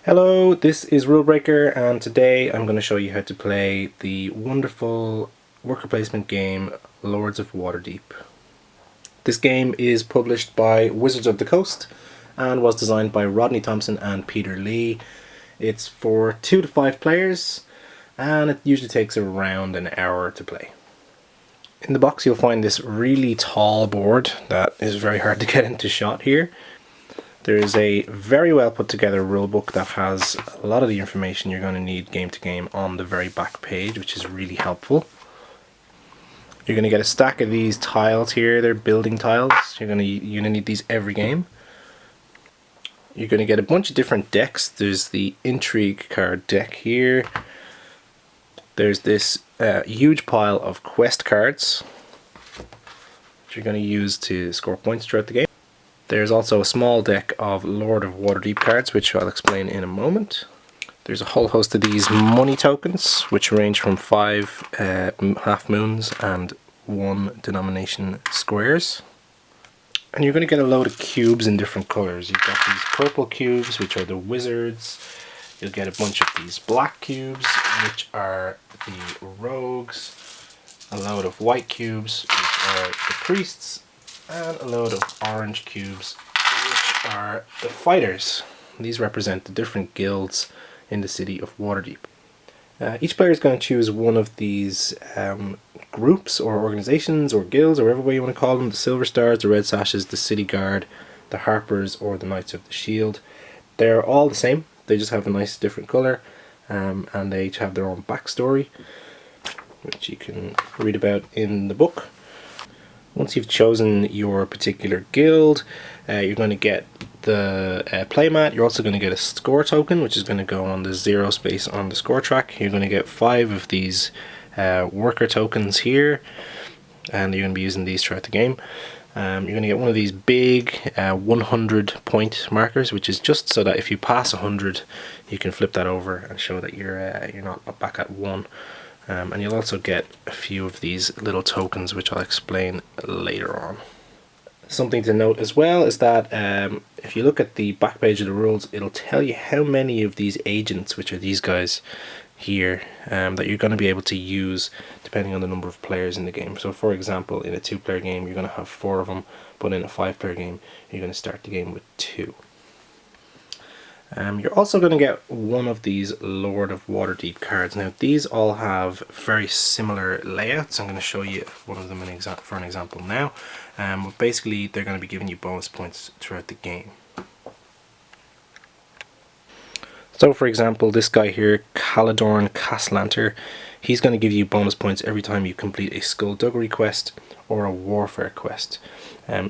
Hello, this is Rulebreaker, and today I'm going to show you how to play the wonderful worker placement game Lords of Waterdeep. This game is published by Wizards of the Coast and was designed by Rodney Thompson and Peter Lee. It's for 2 to 5 players and it usually takes around an hour to play. In the box you'll find this really tall board that is very hard to get into shot here. There is a very well put together rulebook that has a lot of the information you're going to need game to game on the very back page, which is really helpful. You're going to get a stack of these tiles here. They're building tiles. You're going to need these every game. You're going to get a bunch of different decks. There's the Intrigue card deck here. There's this huge pile of quest cards, which you're going to use to score points throughout the game. There's also a small deck of Lord of Waterdeep cards, which I'll explain in a moment. There's a whole host of these money tokens, which range from 5 half moons and 1 denomination squares. And you're going to get a load of cubes in different colours. You've got these purple cubes, which are the wizards. You'll get a bunch of these black cubes, which are the rogues. A load of white cubes, which are the priests. And a load of orange cubes, which are the fighters. These represent the different guilds in the city of Waterdeep. Each player is going to choose one of these groups or organizations or guilds, or whatever way you want to call them: the Silver Stars, the Red Sashes, the City Guard, the Harpers, or the Knights of the Shield. They're all the same, they just have a nice different colour, and they each have their own backstory, which you can read about in the book. Once you've chosen your particular guild, you're going to get the playmat. You're also going to get a score token, which is going to go on the 0 space on the score track. You're going to get 5 of these worker tokens here, and you're going to be using these throughout the game. You're going to get one of these big 100 point markers, which is just so that if you pass 100, you can flip that over and show that you're not back at 1. And you'll also get a few of these little tokens, which I'll explain later on. Something to note as well is that if you look at the back page of the rules, it'll tell you how many of these agents, which are these guys here, that you're going to be able to use depending on the number of players in the game. So for example, in a 2-player game you're going to have 4 of them, but in a 5-player game you're going to start the game with 2. You're also going to get one of these Lord of Waterdeep cards. Now these all have very similar layouts. I'm going to show you one of them for an example now. But basically they're going to be giving you bonus points throughout the game. So for example, this guy here, Caladorn Castlanter, he's going to give you bonus points every time you complete a Skullduggery quest or a Warfare quest.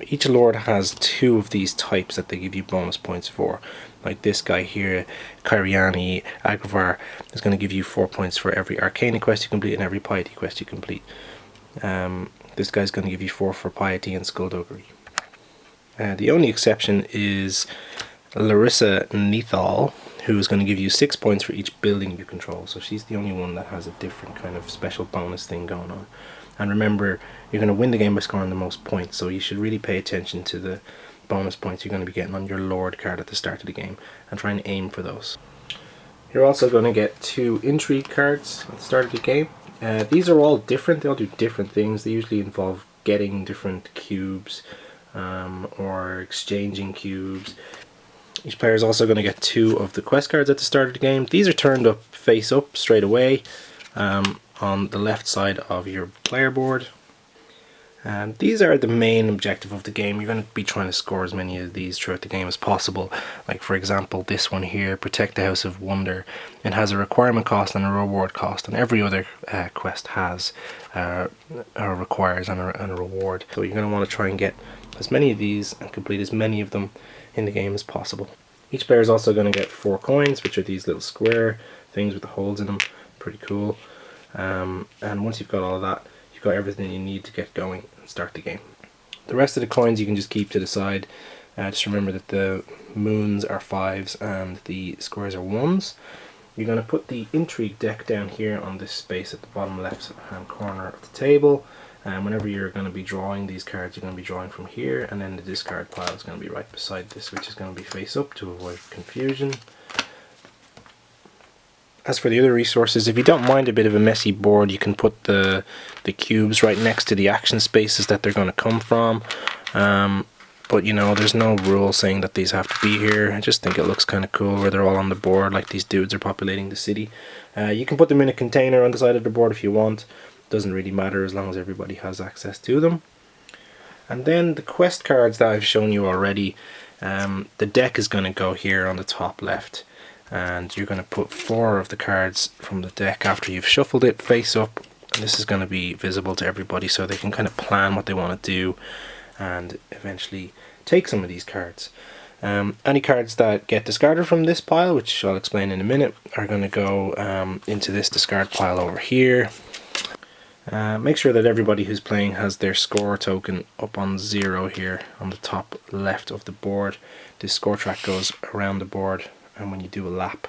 Each lord has 2 of these types that they give you bonus points for. Like this guy here, Kyriani Agravar, is going to give you 4 points for every Arcana quest you complete and every Piety quest you complete. This guy's going to give you 4 for Piety and Skullduggery. The only exception is Larissa Nethal, who is going to give you 6 points for each building you control. So she's the only one that has a different kind of special bonus thing going on. And remember, you're going to win the game by scoring the most points, so you should really pay attention to the bonus points you're going to be getting on your Lord card at the start of the game and try and aim for those. You're also going to get 2 Intrigue cards at the start of the game. These are all different, they all do different things. They usually involve getting different cubes or exchanging cubes. Each player is also going to get 2 of the quest cards at the start of the game. These are turned up face up straight away on the left side of your player board. These are the main objective of the game. You're going to be trying to score as many of these throughout the game as possible. Like for example, this one here, Protect the House of Wonder. It has a requirement cost and a reward cost, and every other quest has requires and a reward. So you're going to want to try and get as many of these and complete as many of them in the game as possible. Each player is also going to get 4 coins, which are these little square things with the holes in them. Pretty cool. And once you've got all of that, you've got everything you need to get going and start the game. The rest of the coins you can just keep to the side. Just remember that the moons are 5s and the squares are 1s. You're going to put the Intrigue deck down here on this space at the bottom left hand corner of the table. And whenever you're going to be drawing these cards, you're going to be drawing from here, and then the discard pile is going to be right beside this, which is going to be face up to avoid confusion. As for the other resources, if you don't mind a bit of a messy board, you can put the cubes right next to the action spaces that they're going to come from. But you know, there's no rule saying that these have to be here. I just think it looks kind of cool where they're all on the board like these dudes are populating the city. You can put them in a container on the side of the board if you want. Doesn't really matter as long as everybody has access to them. And then the quest cards that I've shown you already, the deck is going to go here on the top left. And you're going to put 4 of the cards from the deck after you've shuffled it face up, and this is going to be visible to everybody so they can kind of plan what they want to do and eventually take some of these cards. Any cards that get discarded from this pile, which I'll explain in a minute, are going to go into this discard pile over here. Make sure that everybody who's playing has their score token up on 0 here on the top left of the board. This score track goes around the board, and when you do a lap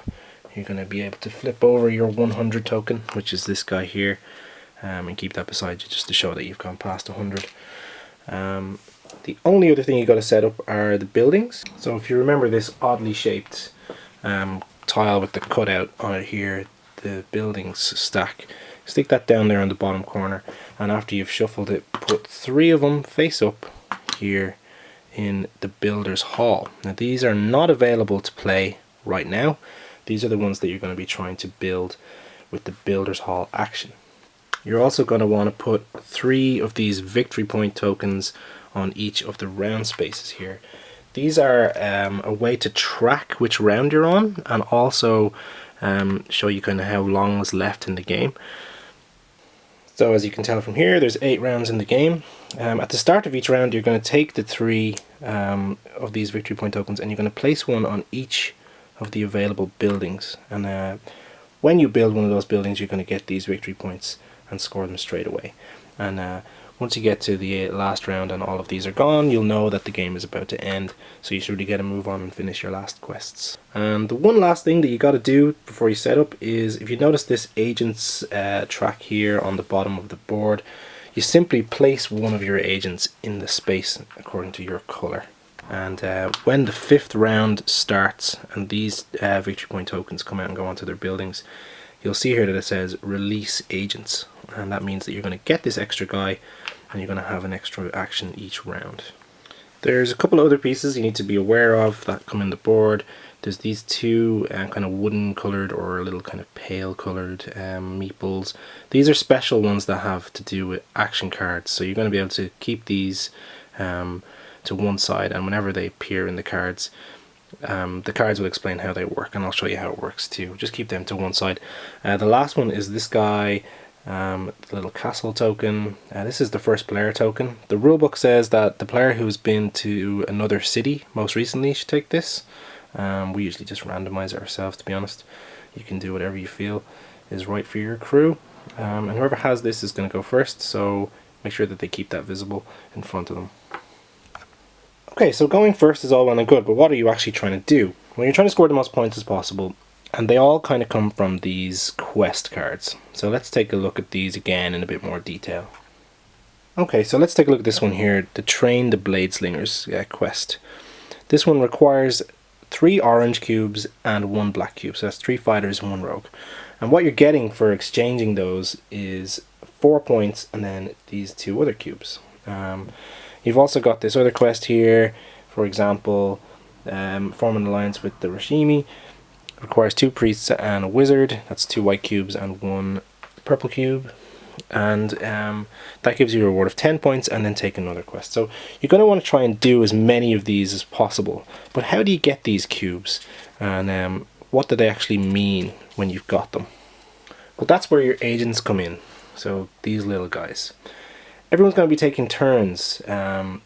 you're going to be able to flip over your 100 token, which is this guy here, and keep that beside you just to show that you've gone past 100. The only other thing you got to set up are the buildings. So if you remember this oddly shaped tile with the cutout on it here, the buildings stack, stick that down there in the bottom corner, and after you've shuffled it, put 3 of them face up here in the builder's hall. Now these are not available to play right now. These are the ones that you're going to be trying to build with the builder's hall action. You're also going to want to put 3 of these victory point tokens on each of the round spaces here. These are a way to track which round you're on, and also show you kind of how long is left in the game. So as you can tell from here, there's 8 rounds in the game. At the start of each round, you're going to take the 3 of these victory point tokens, and you're going to place one on each of the available buildings. And when you build one of those buildings, you're going to get these victory points and score them straight away. And once you get to the last round and all of these are gone, you'll know that the game is about to end, so you should really get to move on and finish your last quests. And the one last thing that you got to do before you set up is, if you notice this agents track here on the bottom of the board, you simply place one of your agents in the space according to your color. And when the 5th round starts and these victory point tokens come out and go onto their buildings, you'll see here that it says release agents, and that means that you're going to get this extra guy and you're going to have an extra action each round. There's a couple of other pieces you need to be aware of that come in the board. There's these 2 kind of wooden coloured or a little kind of pale coloured meeples. These are special ones that have to do with action cards, so you're going to be able to keep these to one side, and whenever they appear in the cards will explain how they work, and I'll show you how it works too. Just keep them to one side. The last one is this guy, the little castle token. This is the first player token. The rulebook says that the player who's been to another city most recently should take this. We usually just randomize it ourselves, to be honest. You can do whatever you feel is right for your crew, and whoever has this is going to go first, so make sure that they keep that visible in front of them. Okay, so going first is all well and good, but what are you actually trying to do? Well, you're trying to score the most points as possible, and they all kind of come from these quest cards. So let's take a look at these again in a bit more detail. Okay, so let's take a look at this one here, the Train the Blade Slingers quest. This one requires 3 orange cubes and 1 black cube, so that's 3 fighters and 1 rogue. And what you're getting for exchanging those is 4 points and then these 2 other cubes. You've also got this other quest here, for example, form an alliance with the Rashimi. Requires 2 priests and a wizard. That's 2 white cubes and 1 purple cube. And that gives you a reward of 10 points, and then take another quest. So you're going to want to try and do as many of these as possible. But how do you get these cubes? And what do they actually mean when you've got them? Well, that's where your agents come in. So these little guys. Everyone's going to be taking turns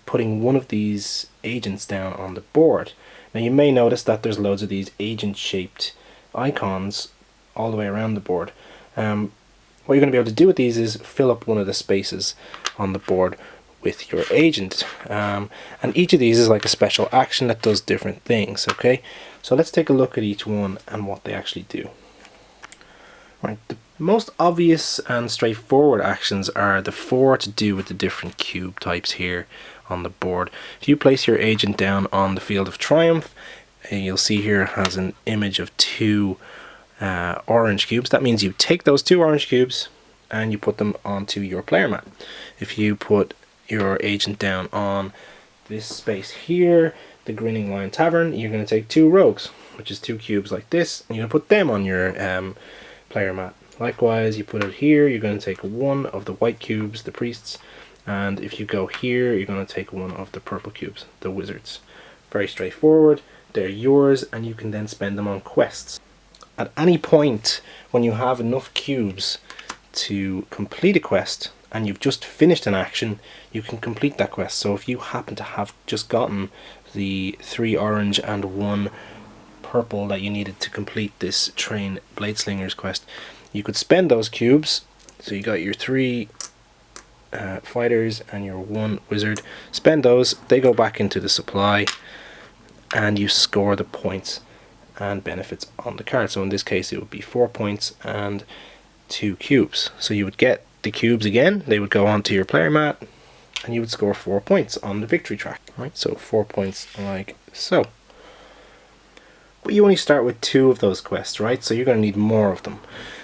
putting one of these agents down on the board. Now you may notice that there's loads of these agent-shaped icons all the way around the board. What you're going to be able to do with these is fill up one of the spaces on the board with your agent. And each of these is like a special action that does different things, okay? So let's take a look at each one and what they actually do. Right, the most obvious and straightforward actions are the 4 to do with the different cube types here on the board. If you place your agent down on the Field of Triumph, you'll see here it has an image of 2 orange cubes, that means you take those 2 orange cubes and you put them onto your player mat. If you put your agent down on this space here, the Grinning Lion Tavern, you're going to take 2 rogues, which is 2 cubes like this, and you're going to put them on your player mat. Likewise, you put it here, you're going to take 1 of the white cubes, the priests, and if you go here, you're going to take 1 of the purple cubes, the wizards. Very straightforward. They're yours, and you can then spend them on quests. At any point when you have enough cubes to complete a quest and you've just finished an action, you can complete that quest. So if you happen to have just gotten the 3 orange and 1 purple that you needed to complete this Train Bladeslingers quest, you could spend those cubes. So you got your 3 fighters and your 1 wizard. Spend those, they go back into the supply, and you score the points and benefits on the card. So in this case it would be 4 points and 2 cubes. So you would get the cubes again, they would go onto your player mat, and you would score 4 points on the victory track. Right, so 4 points like so. But you only start with 2 of those quests, right? So you're going to need more of them.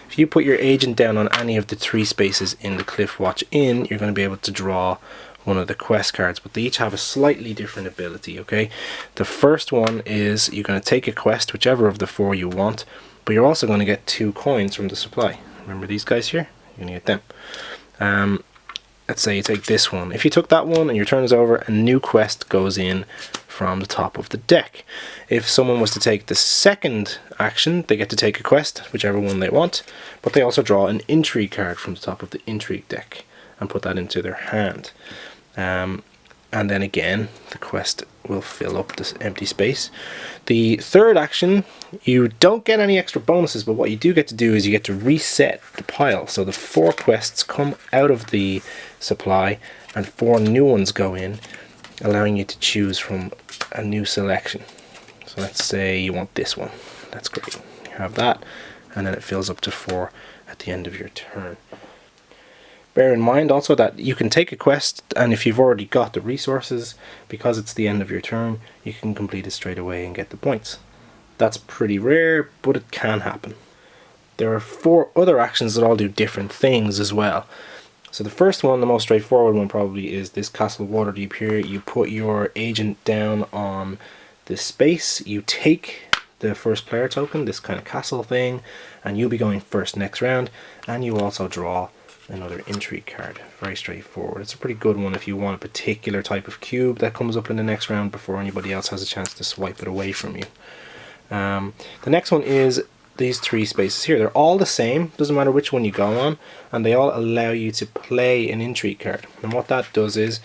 If you put your agent down on any of the 3 spaces in the Cliff Watch Inn, you're going to be able to draw one of the quest cards, but they each have a slightly different ability, okay? The first one is you're going to take a quest, whichever of the 4 you want, but you're also going to get 2 coins from the supply. Remember these guys here? You're going to get them. Let's say you take this one. If you took that one and your turn is over, a new quest goes in from the top of the deck. If someone was to take the second action, they get to take a quest, whichever one they want, but they also draw an intrigue card from the top of the intrigue deck and put that into their hand. And then again, the quest will fill up this empty space. The third action, you don't get any extra bonuses, but what you do get to do is you get to reset the pile. So the 4 quests come out of the supply and 4 new ones go in, allowing you to choose from a new selection. So let's say you want this one. That's great. You have that, and then it fills up to 4 at the end of your turn. Bear in mind also that you can take a quest, and if you've already got the resources, because it's the end of your turn, you can complete it straight away and get the points. That's pretty rare, but it can happen. There are 4 other actions that all do different things as well. So the first one, the most straightforward one probably, is this Castle Waterdeep here. You put your agent down on this space, you take the first player token, this kind of castle thing, and you'll be going first next round, and you also draw another intrigue card. Very straightforward. It's a pretty good one if you want a particular type of cube that comes up in the next round before anybody else has a chance to swipe it away from you. The next one is these 3 spaces here. They're all the same, doesn't matter which one you go on, and they all allow you to play an intrigue card. And what that does is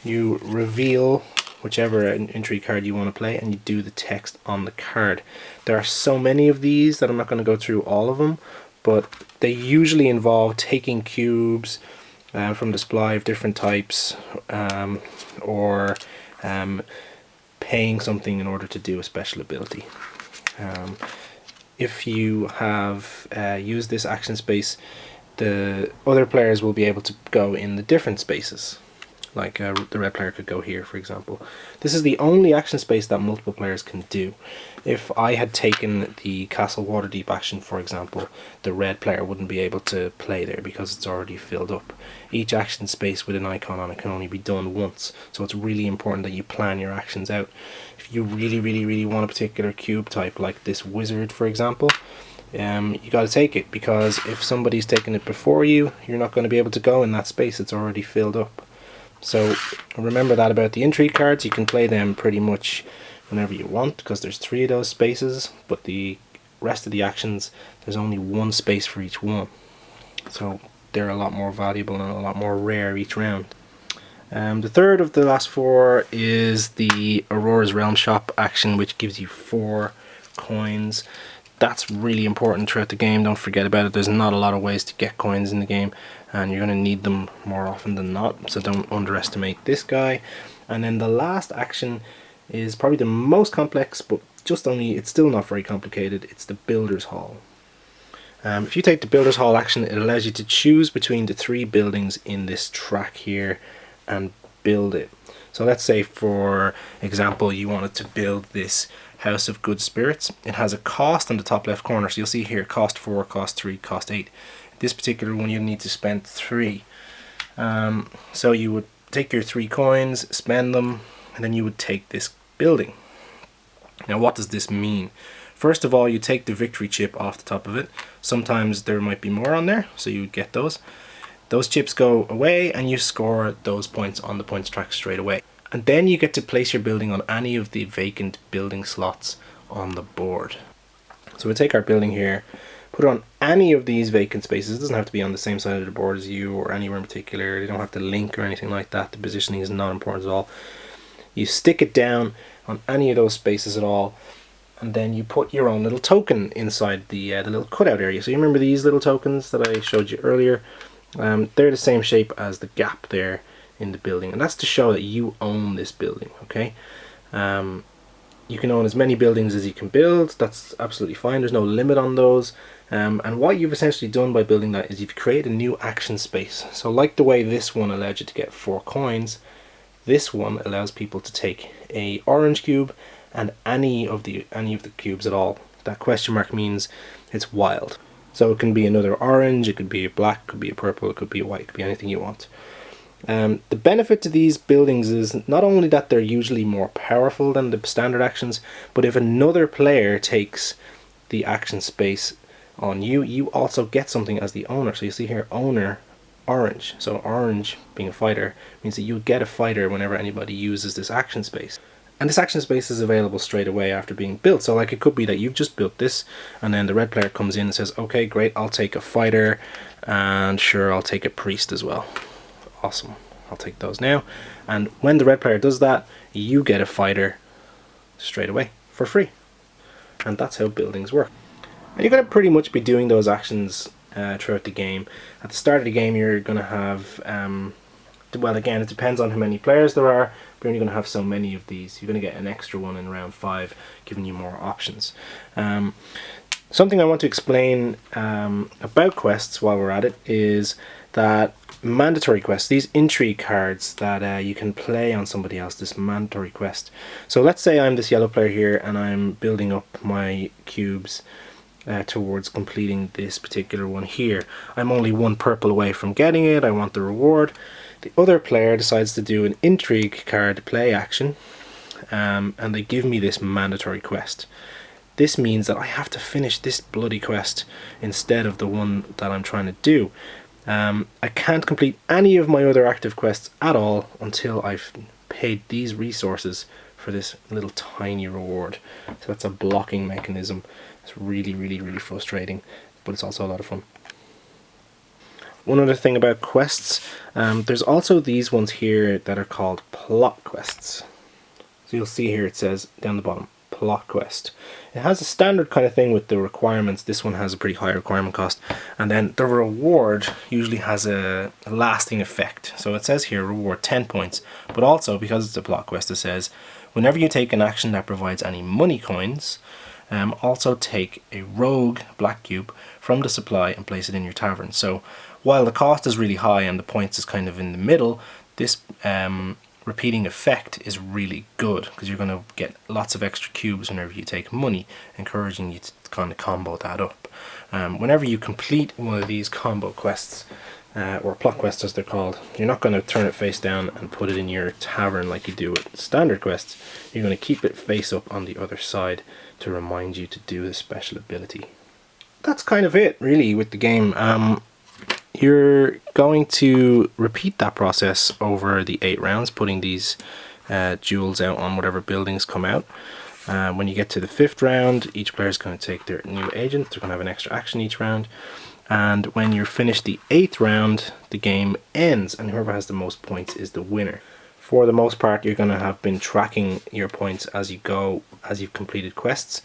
you reveal whichever intrigue card you want to play, and you do the text on the card. There are so many of these that I'm not going to go through all of them, but they usually involve taking cubes from the supply of different types, or paying something in order to do a special ability. If you have used this action space, the other players will be able to go in the different spaces. Like the red player could go here, for example. This is the only action space that multiple players can do. If I had taken the Castle Waterdeep action, for example, the red player wouldn't be able to play there because it's already filled up. Each action space with an icon on it can only be done once, so it's really important that you plan your actions out. If you really want a particular cube type, like this wizard, for example, you got to take it, because if somebody's taken it before you, you're not going to be able to go in that space. It's already filled up. So remember that about the intrigue cards. You can play them pretty much whenever you want, because there's 3 of those spaces, but the rest of the actions, there's only 1 space for each one. So they're a lot more valuable and a lot more rare each round. The third of the last 4 is the Aurora's Realm Shop action, which gives you 4 coins. That's really important throughout the game. Don't forget about it. There's not a lot of ways to get coins in the game, and you're going to need them more often than not, so don't underestimate this guy. And then the last action is probably the most complex, but it's still not very complicated. It's the Builder's Hall. If you take the Builder's Hall action, it allows you to choose between the 3 buildings in this track here and build it. So let's say, for example, you wanted to build this House of Good Spirits. It has a cost in the top left corner, so you'll see here cost 4, cost 3, cost 8. This particular one you need to spend 3. So you would take your 3 coins, spend them, and then you would take this building. Now what does this mean? First of all, you take the victory chip off the top of it. Sometimes there might be more on there, so you would get those. Those chips go away and you score those points on the points track straight away. And then you get to place your building on any of the vacant building slots on the board. So we'll take our building here, put it on any of these vacant spaces. It doesn't have to be on the same side of the board as you or anywhere in particular. They don't have to link or anything like that. The positioning is not important at all. You stick it down on any of those spaces at all, and then you put your own little token inside the little cutout area. So you remember these little tokens that I showed you earlier? They're the same shape as the gap there in the building, and that's to show that you own this building. Okay, you can own as many buildings as you can build. That's absolutely fine. There's no limit on those. And what you've essentially done by building that is you've created a new action space. So like the way this one allowed you to get 4 coins, this one allows people to take a orange cube and any of the cubes at all. That question mark means it's wild. So it can be another orange, it could be a black, it could be a purple, it could be a white, it could be anything you want. The benefit to these buildings is not only that they're usually more powerful than the standard actions, but if another player takes the action space on you, you also get something as the owner. So you see here, owner, orange. So orange, being a fighter, means that you get a fighter whenever anybody uses this action space. And this action space is available straight away after being built. So like it could be that you've just built this and then the red player comes in and says, okay, great, I'll take a fighter, and sure, I'll take a priest as well. Awesome, I'll take those now. And when the red player does that, you get a fighter straight away for free. And that's how buildings work. And you're going to pretty much be doing those actions throughout the game. At the start of the game, you're going to have, well, again, it depends on how many players there are, but you're only going to have so many of these. You're going to get an extra one in round 5, giving you more options. Something I want to explain about quests while we're at it is that mandatory quests, these intrigue cards that you can play on somebody else, this mandatory quest. So let's say I'm this yellow player here and I'm building up my cubes towards completing this particular one here. I'm only 1 purple away from getting it. I want the reward. The other player decides to do an intrigue card play action, and they give me this mandatory quest. This means that I have to finish this bloody quest instead of the one that I'm trying to do. I can't complete any of my other active quests at all until I've paid these resources for this little tiny reward. So that's a blocking mechanism. It's really, really, really frustrating, but it's also a lot of fun. One other thing about quests, there's also these ones here that are called plot quests. So you'll see here it says down the bottom, plot quest. It has a standard kind of thing with the requirements. This one has a pretty high requirement cost, and then the reward usually has a lasting effect. So it says here reward 10 points, but also because it's a plot quest, it says whenever you take an action that provides any money coins, also take a rogue black cube from the supply and place it in your tavern. So while the cost is really high and the points is kind of in the middle, this repeating effect is really good because you're going to get lots of extra cubes whenever you take money, encouraging you to kind of combo that up. Whenever you complete one of these combo quests, or plot quests as they're called, you're not going to turn it face down and put it in your tavern like you do with standard quests. You're going to keep it face up on the other side to remind you to do the special ability. That's kind of it really with the game. You're going to repeat that process over the 8 rounds, putting these jewels out on whatever buildings come out. When you get to the 5th round, each player is going to take their new agent. They're going to have an extra action each round. And when you're finished the 8th round, the game ends, and whoever has the most points is the winner. For the most part, you're going to have been tracking your points as you go, as you've completed quests.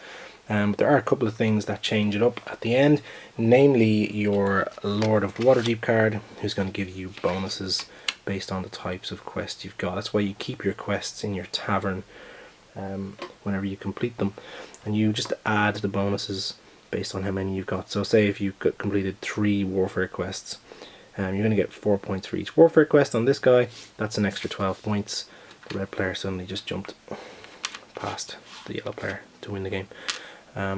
But there are a couple of things that change it up at the end, namely your Lord of Waterdeep card, who's going to give you bonuses based on the types of quests you've got. That's why you keep your quests in your tavern whenever you complete them, and you just add the bonuses based on how many you've got. So say if you've completed 3 warfare quests, you're going to get 4 points for each warfare quest on this guy. That's an extra 12 points. The red player suddenly just jumped past the yellow player to win the game.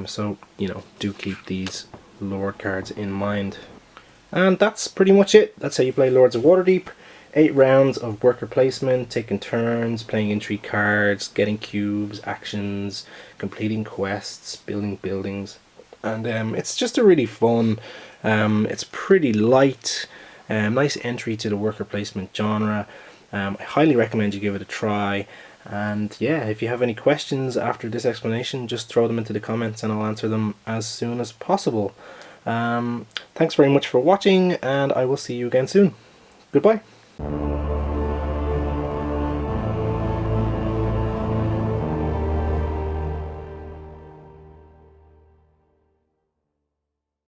So, you know, do keep these Lord cards in mind. And that's pretty much it. That's how you play Lords of Waterdeep. 8 rounds of worker placement, taking turns, playing intrigue cards, getting cubes, actions, completing quests, building buildings. And it's just a really fun, it's pretty light, nice entry to the worker placement genre. I highly recommend you give it a try. And yeah, if you have any questions after this explanation, just throw them into the comments and I'll answer them as soon as possible. Thanks very much for watching, and I will see you again soon. Goodbye.